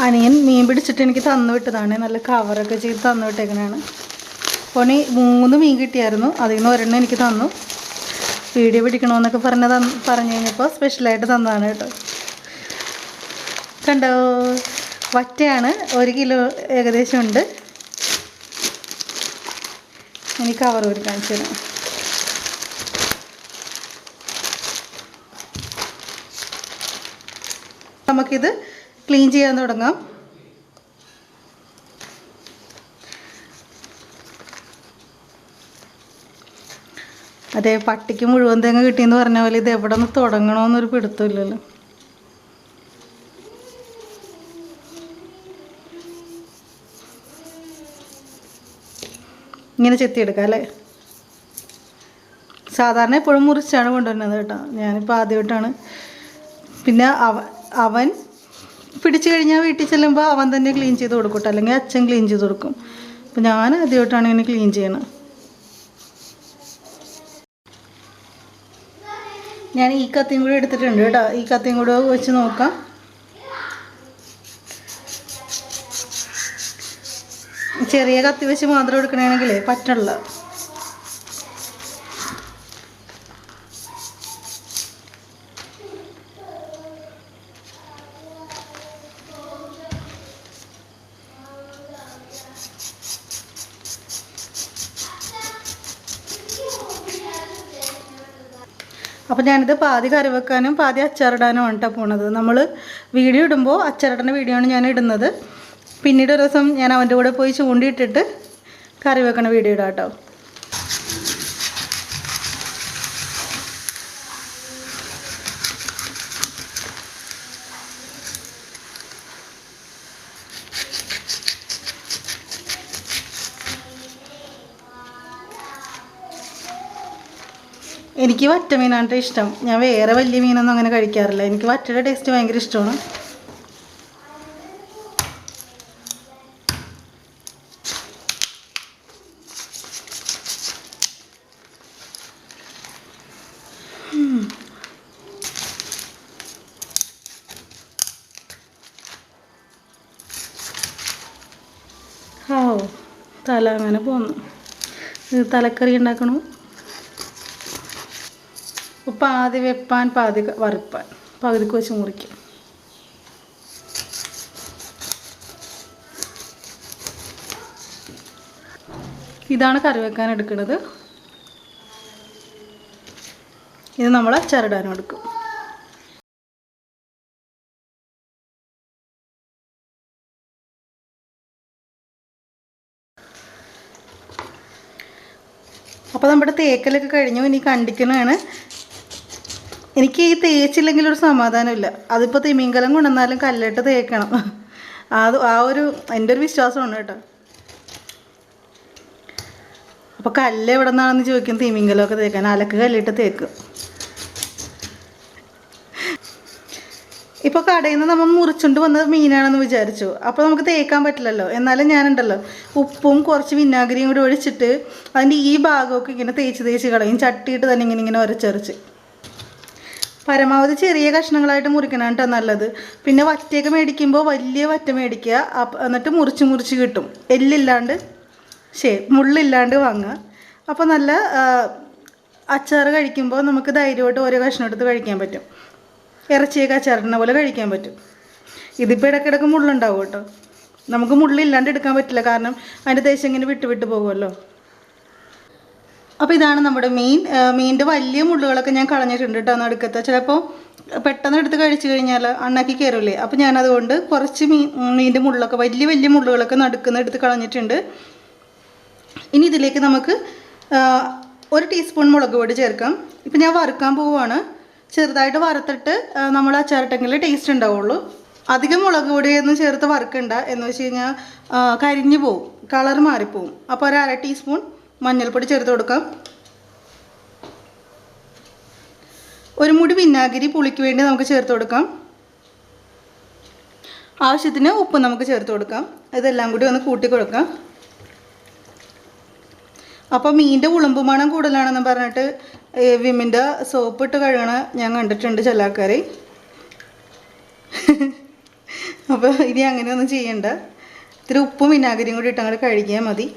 അനിയൻ മീൻ പിടിച്ചിട്ട് എനിക്ക് തന്നു വിട്ടതാണ്. നല്ല കവറൊക്കെ ചെയ്ത് തന്നു വിട്ടേക്കണതാണ്. പോണി 3 മീൻ കിട്ടിയായിരുന്നു. അതിൽ നിന്ന് ഒരെണ്ണം എനിക്ക് തന്നു. വീഡിയോ പിടിക്കണമെന്നൊക്കെ പറഞ്ഞു കഴിഞ്ഞപ്പോൾ സ്പെഷ്യലായിട്ട് തന്നതാണ് കേട്ടോ. കണ്ടോ, വറ്റയാണ്. 1 കിലോ ഏകദേശം ഉണ്ട്. എനിക്ക് കവർ ഒരു കാണിച്ചു തരാം. നമുക്കിത് ക്ലീൻ ചെയ്യാൻ തുടങ്ങാം. അതെ, പട്ടിക്ക് മുഴുവൻ തേങ്ങ കിട്ടിയെന്ന് പറഞ്ഞ പോലെ ഇത് എവിടെ നിന്ന് തുടങ്ങണമെന്നൊരു പിടുത്തമില്ലല്ലോ. ഇങ്ങനെ ചെത്തിയെടുക്കാം അല്ലേ. സാധാരണ എപ്പോഴും മുറിച്ചാണ് കൊണ്ടുവരുന്നത് കേട്ടോ. ഞാനിപ്പോൾ ആദ്യമായിട്ടാണ്. പിന്നെ അവൻ പിടിച്ചു കഴിഞ്ഞാൽ വീട്ടിൽ ചെല്ലുമ്പോൾ അവൻ തന്നെ ക്ലീൻ ചെയ്ത് കൊടുക്കട്ടെ, അല്ലെങ്കിൽ അച്ഛൻ ക്ലീൻ ചെയ്ത് കൊടുക്കും. അപ്പോൾ ഞാൻ ആദ്യമായിട്ടാണ് ഇങ്ങനെ ക്ലീൻ ചെയ്യണത്. ഞാൻ ഈ കത്തിയും കൂടി എടുത്തിട്ടുണ്ട് കേട്ടോ. ഈ കത്തിയും കൂടെ വെച്ച് നോക്കാം. ചെറിയ കത്തി വെച്ച് മാത്രം എടുക്കണമെങ്കിലേ പറ്റുള്ള. അപ്പോൾ ഞാനിത് പാതി കറി വെക്കാനും പാതി അച്ചാറിടാനുമാണ് കേട്ടോ പോണത്. നമ്മൾ വീഡിയോ ഇടുമ്പോൾ അച്ചാറിടുന്ന വീഡിയോ ആണ് ഞാൻ ഇടുന്നത്. പിന്നീട് ഒരു ദിവസം ഞാൻ അവൻ്റെ കൂടെ പോയി ചൂണ്ടിയിട്ടിട്ട് കറി വെക്കണ വീഡിയോ ഇടാം കേട്ടോ. എനിക്ക് വറ്റ മീനാണ് ഇഷ്ടം. ഞാൻ വേറെ വലിയ മീനൊന്നും അങ്ങനെ കഴിക്കാറില്ല. എനിക്ക് വറ്റയുടെ ടേസ്റ്റ് ഭയങ്കര ഇഷ്ടമാണ്. തല അങ്ങനെ പോന്നു. തലക്കറി ഉണ്ടാക്കണു. പാതി വെപ്പാൻ പാതി വറുപ്പാൻ, പകുതിക്ക് വെച്ച് മുറിക്കും. ഇതാണ് കറി വെക്കാൻ എടുക്കുന്നത്. ഇത് നമ്മൾ അച്ചാറിടാനും എടുക്കും. അപ്പോൾ നമ്മുടെ തേക്കലൊക്കെ കഴിഞ്ഞു. ഇനി കണ്ടിക്കണതാണ്. എനിക്ക് ഈ തേച്ചില്ലെങ്കിലൊരു സമാധാനമില്ല. അതിപ്പോൾ തിമിംഗലം കൊണ്ടുവന്നാലും കല്ലിട്ട് തേക്കണം. എൻ്റെ ഒരു വിശ്വാസമാണ് കേട്ടോ. അപ്പോൾ കല്ല് എവിടെ നിന്നാണെന്ന് ചോദിക്കും. തിമിംഗലമൊക്കെ തേക്കാൻ അലക്ക് കല്ലിട്ട് തേക്കും. ഇപ്പോൾ കടയിൽ നിന്ന് നമ്മൾ മുറിച്ചുകൊണ്ട് വന്ന മീനാണെന്ന് വിചാരിച്ചു. അപ്പോൾ നമുക്ക് തേക്കാൻ പറ്റില്ലല്ലോ. എന്നാലും ഞാനുണ്ടല്ലോ ഉപ്പും കുറച്ച് വിനാഗിരിയും കൂടി ഒഴിച്ചിട്ട് അതിൻ്റെ ഈ ഭാഗമൊക്കെ ഇങ്ങനെ തേച്ച് കളയും. ചട്ടിയിട്ട് തന്നെ ഇങ്ങനെ ഉരച്ചരച്ച്. പരമാവധി ചെറിയ കഷ്ണങ്ങളായിട്ട് മുറിക്കണം കേട്ടോ നല്ലത്. പിന്നെ വറ്റയൊക്കെ മേടിക്കുമ്പോൾ വലിയ വറ്റ മേടിക്കുക. എന്നിട്ട് മുറിച്ച് കിട്ടും. എല്ലില്ലാണ്ട് മുള്ളില്ലാണ്ട് വാങ്ങുക. അപ്പോൾ നല്ല അച്ചാർ കഴിക്കുമ്പോൾ നമുക്ക് ധൈര്യമായിട്ട് ഓരോ കഷ്ണം എടുത്ത് കഴിക്കാൻ പറ്റും. ഇറച്ചിയൊക്കെ അച്ചാറിടുന്ന പോലെ കഴിക്കാൻ പറ്റും. ഇതിപ്പോൾ ഇടയ്ക്കിടയ്ക്ക് മുള്ളുണ്ടാവും കേട്ടോ. നമുക്ക് മുള്ളില്ലാണ്ട് എടുക്കാൻ പറ്റില്ല, കാരണം അതിൻ്റെ ദേശം ഇങ്ങനെ വിട്ട് പോകുമല്ലോ. അപ്പോൾ ഇതാണ് നമ്മുടെ മീനിൻ്റെ വലിയ മുള്ളുകളൊക്കെ ഞാൻ കളഞ്ഞിട്ടുണ്ട് കേട്ടോ. നടുക്കത്തെ ചിലപ്പോൾ പെട്ടെന്ന് എടുത്ത് കഴിച്ചു കഴിഞ്ഞാൽ അണ്ണാക്കി കയറില്ലേ. അപ്പോൾ ഞാനതുകൊണ്ട് കുറച്ച് മീനിൻ്റെ മുള്ളൊക്കെ വലിയ മുള്ളുകളൊക്കെ നടുക്കുന്ന എടുത്ത് കളഞ്ഞിട്ടുണ്ട്. ഇനി ഇതിലേക്ക് നമുക്ക് 1 ടീസ്പൂൺ മുളക് പൊടി ചേർക്കാം. ഇപ്പം ഞാൻ വറുക്കാൻ പോവുകയാണ്. ചെറുതായിട്ട് വറുത്തിട്ട് നമ്മൾ അച്ചാറിട്ടെങ്കിൽ ടേസ്റ്റ് ഉണ്ടാവുള്ളൂ. അധികം മുളക് പൊടിയൊന്നും ചേർത്ത് വറുക്കണ്ട. എന്ന് വെച്ച് കഴിഞ്ഞാൽ കരിഞ്ഞു പോവും, കളർ മാറിപ്പോവും. അപ്പോൾ 1/2 ടീസ്പൂൺ മഞ്ഞൾപ്പൊടി ചേർത്ത് കൊടുക്കാം. 1 മുടി വിനാഗിരി പുളിക്ക് വേണ്ടി നമുക്ക് ചേർത്ത് കൊടുക്കാം. ആവശ്യത്തിന് ഉപ്പ് നമുക്ക് ചേർത്ത് കൊടുക്കാം. ഇതെല്ലാം കൂടി ഒന്ന് കൂട്ടി കൊടുക്കാം. അപ്പോൾ മീനിൻ്റെ ഉളുമ്പ് മണം കൂടുതലാണെന്ന് പറഞ്ഞിട്ട് വിമ്മിൻ്റെ സോപ്പ് ഇട്ട് കഴുകണ ഞാൻ കണ്ടിട്ടുണ്ട് ചില ആൾക്കാർ. അപ്പോൾ ഇനി അങ്ങനെയൊന്നും ചെയ്യണ്ട. ഇത്തിരി ഉപ്പും വിനാഗിരിയും കൂടി ഇട്ടങ്ങോട്ട് കഴുകിയാൽ മതി.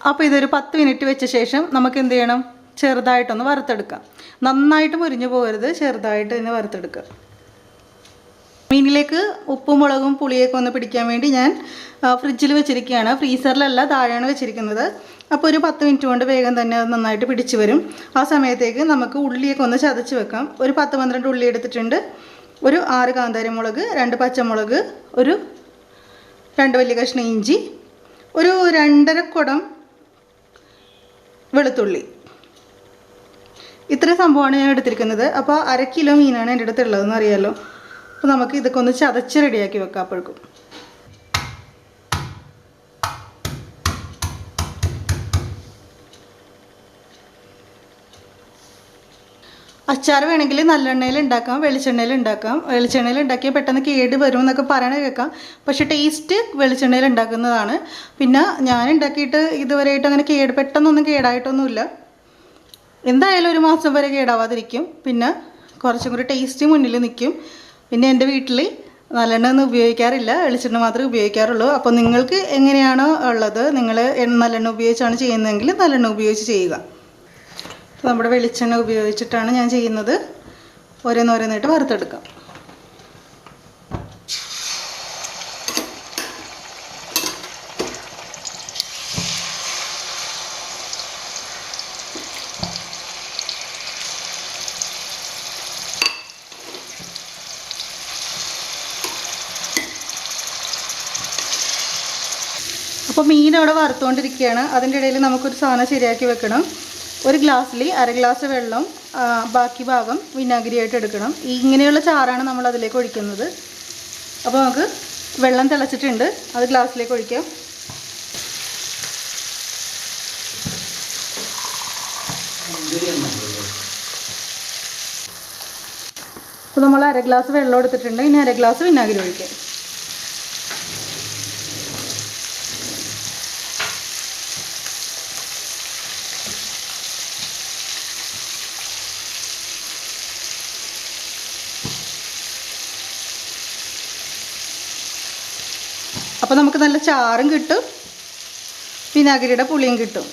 അപ്പോൾ ഇതൊരു 10 മിനിറ്റ് വെച്ച ശേഷം നമുക്ക് എന്ത് ചെയ്യണം? ചെറുതായിട്ടൊന്ന് വറുത്തെടുക്കാം. നന്നായിട്ട് മുരിഞ്ഞു പോകരുത്, ചെറുതായിട്ട് തന്നെ വറുത്തെടുക്കുക. മീനിലേക്ക് ഉപ്പും മുളകും പുളിയൊക്കെ ഒന്ന് പിടിക്കാൻ വേണ്ടി ഞാൻ ഫ്രിഡ്ജിൽ വെച്ചിരിക്കുകയാണ്. ഫ്രീസറിലല്ല, താഴെയാണ് വെച്ചിരിക്കുന്നത്. അപ്പോൾ ഒരു 10 മിനിറ്റ് കൊണ്ട് വേഗം തന്നെ അത് നന്നായിട്ട് പിടിച്ച് വരും. ആ സമയത്തേക്ക് നമുക്ക് ഉള്ളിയൊക്കെ ഒന്ന് ചതച്ച് വെക്കാം. ഒരു 10-12 ഉള്ളി എടുത്തിട്ടുണ്ട്. ഒരു 6 കാന്താരി മുളക്, 2 പച്ചമുളക്, ഒരു 2 വലിയ കഷ്ണം ഇഞ്ചി, ഒരു 2.5 കുടം വെളുത്തുള്ളി. ഇത്രയും സംഭവമാണ് ഞാൻ എടുത്തിരിക്കുന്നത്. അപ്പോൾ 1/2 കിലോ മീനാണ് എൻ്റെ അടുത്തുള്ളതെന്ന് അറിയാമല്ലോ. അപ്പോൾ നമുക്ക് ഇതൊക്കെ ഒന്ന് ചതച്ച് റെഡിയാക്കി വെക്കാം. അപ്പോഴേക്കും അച്ചാർ വേണമെങ്കിൽ നല്ലെണ്ണയിൽ ഉണ്ടാക്കാം, വെളിച്ചെണ്ണയിൽ ഉണ്ടാക്കാം. വെളിച്ചെണ്ണയിൽ ഉണ്ടാക്കിയാൽ പെട്ടെന്ന് കേട് വരും എന്നൊക്കെ പറയണത് കേൾക്കാം. പക്ഷേ ടേസ്റ്റ് വെളിച്ചെണ്ണയിൽ ഉണ്ടാക്കുന്നതാണ്. പിന്നെ ഞാൻ ഉണ്ടാക്കിയിട്ട് ഇതുവരെയായിട്ട് അങ്ങനെ പെട്ടെന്നൊന്നും കേടായിട്ടൊന്നുമില്ല. എന്തായാലും 1 മാസം വരെ കേടാവാതിരിക്കും. പിന്നെ കുറച്ചും കൂടി ടേസ്റ്റ് മുന്നിൽ നിൽക്കും. പിന്നെ എൻ്റെ വീട്ടിൽ നല്ലെണ്ണ ഒന്നും ഉപയോഗിക്കാറില്ല, വെളിച്ചെണ്ണ മാത്രമേ ഉപയോഗിക്കാറുള്ളൂ. അപ്പോൾ നിങ്ങൾക്ക് എങ്ങനെയാണോ ഉള്ളത്, നിങ്ങൾ നല്ലെണ്ണ ഉപയോഗിച്ചാണ് ചെയ്യുന്നതെങ്കിൽ നല്ലെണ്ണ ഉപയോഗിച്ച് ചെയ്യുക. നമ്മുടെ വെളിച്ചെണ്ണ ഉപയോഗിച്ചിട്ടാണ് ഞാൻ ചെയ്യുന്നത്. ഓരോന്നോരോന്നായിട്ട് വറുത്തെടുക്കാം. അപ്പോൾ മീൻ അവിടെ വറുത്തുകൊണ്ടിരിക്കുകയാണ്. അതിൻ്റെ ഇടയിൽ നമുക്കൊരു സാധനം ശരിയാക്കി വെക്കണം. ഒരു ഗ്ലാസ്സിൽ 1/2 ഗ്ലാസ് വെള്ളം, ബാക്കി ഭാഗം വിനാഗിരിയായിട്ട് എടുക്കണം. ഇങ്ങനെയുള്ള ചാറാണ് നമ്മൾ അതിലേക്ക് ഒഴിക്കുന്നത്. അപ്പോൾ നമുക്ക് വെള്ളം തിളച്ചിട്ടുണ്ട്, അത് ഗ്ലാസ്സിലേക്ക് ഒഴിക്കാം. അപ്പോൾ നമ്മൾ 1/2 ഗ്ലാസ് വെള്ളം എടുത്തിട്ടുണ്ട്. ഇനി 1/2 ഗ്ലാസ് വിനാഗിരി ഒഴിക്കാം. അപ്പോൾ നമുക്ക് നല്ല ചാറും കിട്ടും, വിനാഗിരിയുടെ പുളിയും കിട്ടും.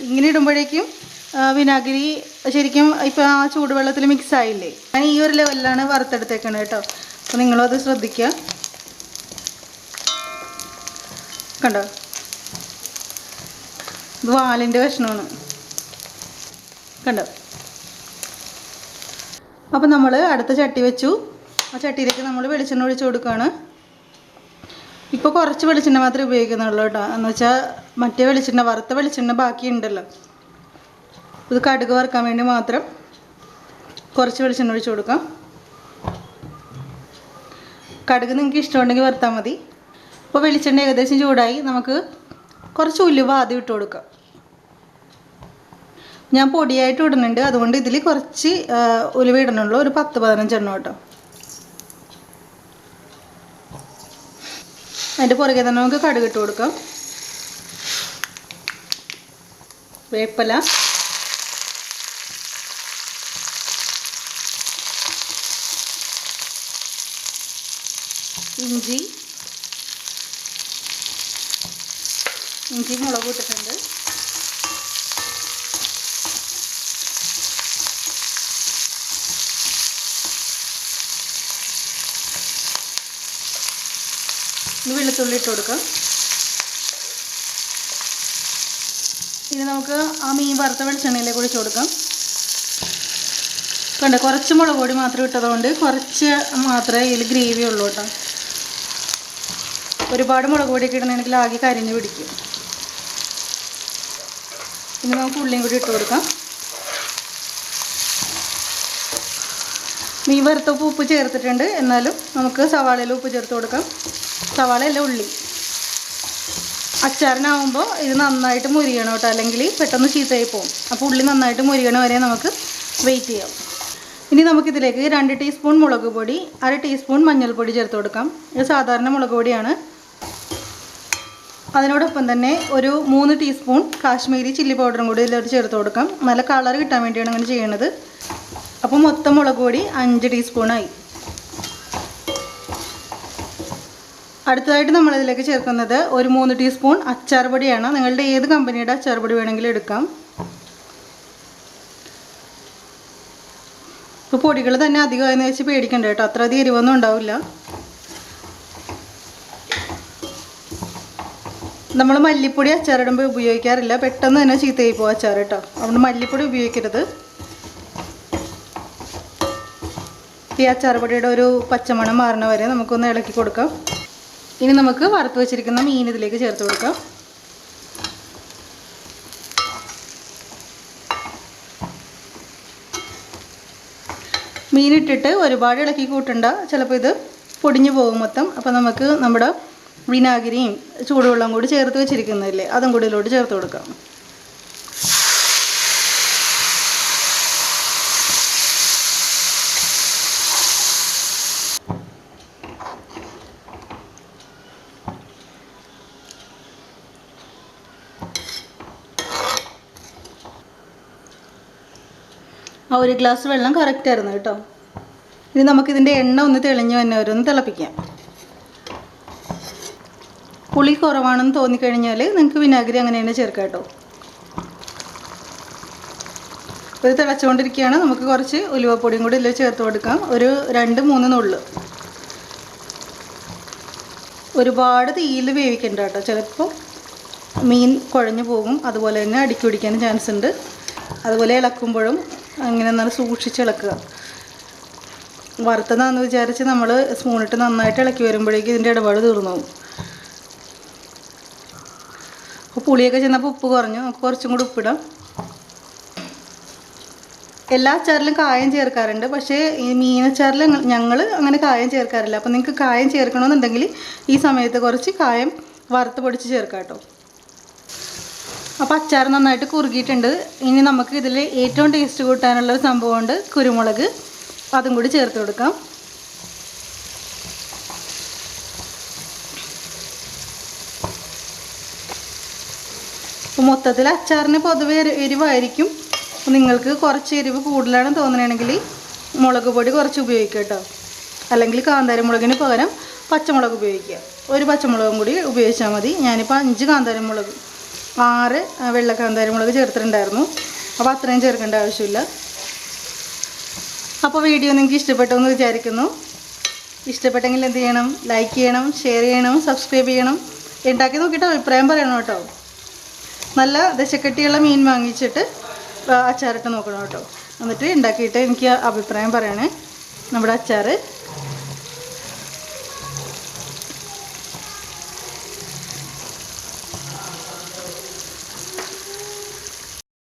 ഇങ്ങനെ ഇടുമ്പോഴേക്കും വിനാഗിരി ശരിക്കും ഇപ്പോൾ ആ ചൂടുവെള്ളത്തിൽ മിക്സ് ആയില്ലേ. ഞാൻ ഈ ഒരു ലെവലിലാണ് വറുത്തെടുത്തേക്കണത് കേട്ടോ. അപ്പോൾ നിങ്ങളും അത് ശ്രദ്ധിക്കുക. കണ്ടോ, ഇത് വാലിൻ്റെ കഷ്ണമാണ്. കണ്ടോ. അപ്പോൾ നമ്മൾ അടുത്ത ചട്ടി വെച്ചു. ആ ചട്ടിയിലേക്ക് നമ്മൾ വെളിച്ചെണ്ണ ഒഴിച്ച് കൊടുക്കുകയാണ്. ഇപ്പോൾ കുറച്ച് വെളിച്ചെണ്ണ മാത്രമേ ഉപയോഗിക്കുന്നുള്ളൂ കേട്ടോ. എന്ന് വെച്ചാൽ മറ്റേ വെളിച്ചെണ്ണ, വറുത്ത വെളിച്ചെണ്ണ ബാക്കിയുണ്ടല്ലോ. ഇത് കടുക് വറുക്കാൻ വേണ്ടി മാത്രം കുറച്ച് വെളിച്ചെണ്ണ ഒഴിച്ച് കൊടുക്കാം. കടുക് നിങ്ങൾക്ക് ഇഷ്ടമുണ്ടെങ്കിൽ വറുത്താൽ മതി. ഇപ്പോൾ വെളിച്ചെണ്ണ ഏകദേശം ചൂടായി. നമുക്ക് കുറച്ച് ഉലുവ ആദ്യം ഇട്ട് കൊടുക്കാം. ഞാൻ പൊടിയായിട്ട് ഇടുന്നുണ്ട്, അതുകൊണ്ട് ഇതിൽ കുറച്ച് ഉലുവ ഇടണുള്ളൂ. ഒരു 10-15 എണ്ണം കേട്ടോ. അതിൻ്റെ പുറകെ തന്നെ നമുക്ക് കടുക് ഇട്ട് കൊടുക്കാം. വേപ്പില, ഇഞ്ചി മുളക് ഇട്ടിട്ടുണ്ട്. ഇനി വെളുത്തുള്ളി ഇട്ട് കൊടുക്കാം. ഇനി നമുക്ക് ആ മീൻ വറുത്ത വെളിച്ചെണ്ണയിലേക്ക് ഒഴിച്ച് കൊടുക്കാം. കണ്ടോ, കുറച്ച് മുളക് പൊടി മാത്രം ഇട്ടതുകൊണ്ട് കുറച്ച് മാത്രമേ ഇതിൽ ഗ്രേവി ഉള്ളൂ കേട്ടോ. ഒരുപാട് മുളക് പൊടിയൊക്കെ ഇടണമെങ്കിൽ ആകെ കരിഞ്ഞ് പിടിക്കും. ഇനി നമുക്ക് ഉള്ളിയും കൂടി ഇട്ട് കൊടുക്കാം. മീൻ വറുത്തപ്പോൾ ഉപ്പ് ചേർത്തിട്ടുണ്ട്, എന്നാലും നമുക്ക് സവാളയിൽ ഉപ്പ് ചേർത്ത് കൊടുക്കാം. സവാളയല്ല, ഉള്ളി. അച്ചാറിനാവുമ്പോൾ ഇത് നന്നായിട്ട് മുരിയണം കേട്ടോ, അല്ലെങ്കിൽ പെട്ടെന്ന് ചീത്തയായി പോകും. അപ്പോൾ ഉള്ളി നന്നായിട്ട് മുരിയണ വരെ നമുക്ക് വെയിറ്റ് ചെയ്യാം. ഇനി നമുക്കിതിലേക്ക് 2 ടീസ്പൂൺ മുളക് പൊടി, 1/2 ടീസ്പൂൺ മഞ്ഞൾപ്പൊടി ചേർത്ത് കൊടുക്കാം. ഇത് സാധാരണ മുളക് പൊടിയാണ്. അതിനോടൊപ്പം തന്നെ ഒരു 3 ടീസ്പൂൺ കാശ്മീരി ചില്ലി പൗഡറും കൂടി ഇതിലോട്ട് ചേർത്ത് കൊടുക്കാം. നല്ല കളർ കിട്ടാൻ വേണ്ടിയാണ് അങ്ങനെ ചെയ്യണത്. അപ്പോൾ മൊത്തം മുളക് പൊടി 5 ടീസ്പൂണായി. അടുത്തതായിട്ട് നമ്മളിതിലേക്ക് ചേർക്കുന്നത് ഒരു 3 ടീസ്പൂൺ അച്ചാർ പൊടിയാണ്. നിങ്ങളുടെ ഏത് കമ്പനിയുടെ അച്ചാർ പൊടി വേണമെങ്കിലും എടുക്കാം. ഇപ്പോൾ പൊടികൾ തന്നെ അധികമായെന്ന് വെച്ച് പേടിക്കണ്ട കേട്ടോ, അത്ര അധികം എരിവൊന്നും ഉണ്ടാവില്ല. നമ്മൾ മല്ലിപ്പൊടി അച്ചാറിടുമ്പോൾ ഉപയോഗിക്കാറില്ല, പെട്ടെന്ന് തന്നെ ചീത്തയായി പോകും അച്ചാർ കേട്ടോ. അതുകൊണ്ട് മല്ലിപ്പൊടി ഉപയോഗിക്കരുത്. ഈ അച്ചാർ പൊടിയുടെ ഒരു പച്ചമണം മാറുന്ന വരെ നമുക്കൊന്ന് ഇളക്കി കൊടുക്കാം. ഇനി നമുക്ക് വറുത്ത് വെച്ചിരിക്കുന്ന മീൻ ഇതിലേക്ക് ചേർത്ത് കൊടുക്കാം. മീനിട്ടിട്ട് ഒരുപാട് ഇളക്കി കൂട്ടണ്ട, ചിലപ്പോൾ ഇത് പൊടിഞ്ഞു പോകും മൊത്തം. അപ്പോൾ നമുക്ക് നമ്മുടെ വിനാഗിരിയും ചൂടുവെള്ളം കൂടി ചേർത്ത് വെച്ചിരിക്കുന്നില്ലേ, അതും കൂടി ഇതിലോട്ട് ചേർത്ത് കൊടുക്കാം. ആ 1 ഗ്ലാസ് വെള്ളം കറക്റ്റായിരുന്നു കേട്ടോ. ഇനി നമുക്കിതിൻ്റെ എണ്ണ ഒന്ന് തെളിഞ്ഞ് വന്നെ വരെ ഒന്ന് തിളപ്പിക്കാം. പുളി കുറവാണെന്ന് തോന്നിക്കഴിഞ്ഞാൽ നിങ്ങൾക്ക് വിനാഗിരി അങ്ങനെ തന്നെ ചേർക്കാം കേട്ടോ. അപ്പോൾ ഇത് തിളച്ചുകൊണ്ടിരിക്കുകയാണ്. നമുക്ക് കുറച്ച് ഉലുവപ്പൊടിയും കൂടി ഇതിൽ ചേർത്ത് കൊടുക്കാം. ഒരു 2-3 നുള്ള്. ഒരുപാട് തീയിൽ വേവിക്കണ്ട കേട്ടോ, ചിലപ്പോൾ മീൻ കുഴഞ്ഞു പോകും. അതുപോലെ തന്നെ അടിക്ക് പിടിക്കാൻ ചാൻസ് ഉണ്ട്. അതുപോലെ ഇളക്കുമ്പോഴും അങ്ങനെ നല്ല സൂക്ഷിച്ച് ഇളക്കുക. വറുത്തതാണെന്ന് വിചാരിച്ച് നമ്മൾ സ്പൂണിട്ട് നന്നായിട്ട് ഇളക്കി വരുമ്പോഴേക്കും ഇതിൻ്റെ ഇടപാട് തീർന്നു പോകും. അപ്പോൾ പുളിയൊക്കെ ചെന്നപ്പോൾ ഉപ്പ് കുറഞ്ഞു, നമുക്ക് കുറച്ചും കൂടി ഉപ്പിടാം. എല്ലാ അച്ചാറിലും കായം ചേർക്കാറുണ്ട്, പക്ഷേ ഈ മീനച്ചാറിൽ ഞങ്ങൾ അങ്ങനെ കായം ചേർക്കാറില്ല. അപ്പോൾ നിങ്ങൾക്ക് കായം ചേർക്കണമെന്നുണ്ടെങ്കിൽ ഈ സമയത്ത് കുറച്ച് കായം വറുത്ത് പൊടിച്ച് ചേർക്കാം കേട്ടോ. അപ്പോൾ അച്ചാർ നന്നായിട്ട് കുറുകിയിട്ടുണ്ട്. ഇനി നമുക്ക് ഇതിൽ ഏറ്റവും ടേസ്റ്റ് കൂട്ടാനുള്ളൊരു സംഭവമുണ്ട്, കുരുമുളക്. അതും കൂടി ചേർത്ത് കൊടുക്കാം. അപ്പോൾ മൊത്തത്തിൽ അച്ചാറിന് പൊതുവെ എരിവായിരിക്കും. നിങ്ങൾക്ക് കുറച്ച് എരിവ് കൂടുതലാണെന്ന് തോന്നുകയാണെങ്കിൽ മുളക് പൊടി കുറച്ച് ഉപയോഗിക്കുക കേട്ടോ. അല്ലെങ്കിൽ കാന്താരിമുളകിന് പകരം പച്ചമുളക് ഉപയോഗിക്കുക. ഒരു പച്ചമുളകും കൂടി ഉപയോഗിച്ചാൽ മതി. ഞാനിപ്പോൾ 5 കാന്താരിമുളക് 6 വെള്ള കാന്താരിമുളക് ചേർത്തിട്ടുണ്ടായിരുന്നു. അപ്പോൾ അത്രയും ചേർക്കേണ്ട ആവശ്യമില്ല. അപ്പോൾ വീഡിയോ നിങ്ങൾക്ക് ഇഷ്ടപ്പെട്ടു എന്ന് വിചാരിക്കുന്നു. ഇഷ്ടപ്പെട്ടെങ്കിൽ എന്ത് ചെയ്യണം? ലൈക്ക് ചെയ്യണം, ഷെയർ ചെയ്യണം, സബ്സ്ക്രൈബ് ചെയ്യണം. ഉണ്ടാക്കി നോക്കിയിട്ട് അഭിപ്രായം പറയണം കേട്ടോ. നല്ല ദശക്കട്ടിയുള്ള മീൻ വാങ്ങിച്ചിട്ട് അച്ചാറിട്ട് നോക്കണം കേട്ടോ. എന്നിട്ട് ഉണ്ടാക്കിയിട്ട് എനിക്ക് അഭിപ്രായം പറയണേ. നമ്മുടെ അച്ചാർ